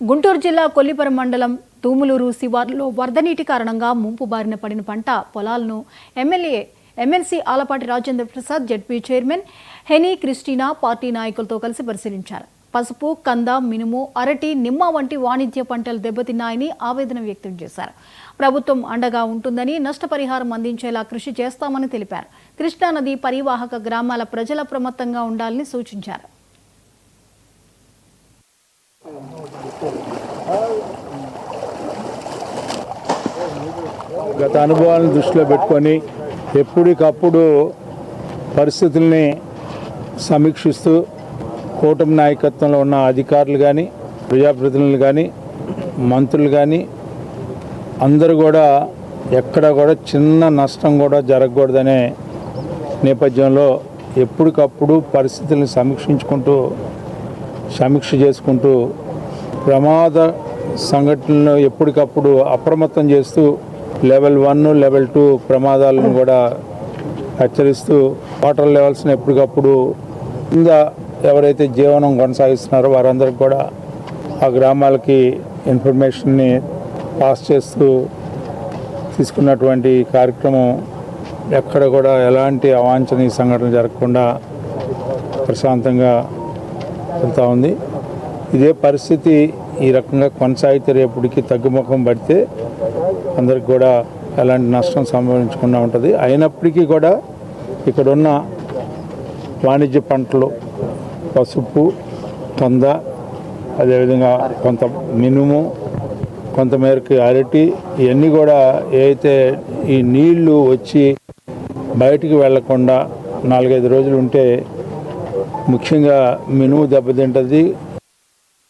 గుంటూరు జిల్లా కొల్లిపురం మండలం తూములూరు శివార్లో వరద నీటి కారణంగా ముంపు బారిన పడిన పంట పొలాలను MLC Alapati Rajendra Prasad, ZP chairman Heny Christina party నాయకులతో కలిసి పరిశీలించారు. పసుపు, కంద, మినుము, అరటి, నిమ్మ వంటి వాణిజ్య పంటలు దెబ్బతిన్నాయని ఆవేదన వ్యక్తం చేశారు. ప్రభుత్వం అండగా ఉంటుందని, నష్టపరిహారం అందించేలా కృషి చేస్తామని తెలిపారు. కృష్ణానది పరివాహక గ్రామాల ప్రజల అప్రమత్తంగా ఉండాలని సూచించారు. గత అనుభవాలను దృష్టిలో పెట్టుకొని ఎప్పటికప్పుడు పరిస్థితుల్ని సమీక్షిస్తూ కూటమి నాయకత్వంలో ఉన్న అధికారులు కానీ, ప్రజాప్రతినిధులు కానీ, మంత్రులు కానీ అందరూ కూడా ఎక్కడ కూడా చిన్న నష్టం కూడా జరగకూడదనే నేపథ్యంలో ఎప్పటికప్పుడు పరిస్థితుల్ని సమీక్ష చేసుకుంటూ ప్రమాద సంఘటనలను ఎప్పటికప్పుడు అప్రమత్తం చేస్తూ లెవెల్ 1, లెవెల్ 2 ప్రమాదాలను కూడా హెచ్చరిస్తూ వాటర్ లెవెల్స్ని ఎప్పటికప్పుడు కింద ఎవరైతే జీవనం కొనసాగిస్తున్నారో వారందరికీ కూడా ఆ గ్రామాలకి ఇన్ఫర్మేషన్ని పాస్ చేస్తూ తీసుకున్నటువంటి కార్యక్రమం ఎక్కడ కూడా ఎలాంటి అవాంఛనీయ సంఘటనలు జరగకుండా ప్రశాంతంగా వెళ్తూ ఉంది. ఇదే పరిస్థితి ఈ రకంగా కొనసాగితే రేపటికి తగ్గుముఖం పడితే అందరికి కూడా ఎలాంటి నష్టం సంభవించకుండా ఉంటుంది. అయినప్పటికీ కూడా ఇక్కడున్న వాణిజ్య పంటలు పసుపు, కంద, అదేవిధంగా కొంత మినుము, కొంతమేరకు అరటి, ఇవన్నీ కూడా ఏదైతే ఈ నీళ్లు వచ్చి బయటికి వెళ్లకుండా 4-5 రోజులు ఉంటే ముఖ్యంగా మినుము దెబ్బతింటుంది,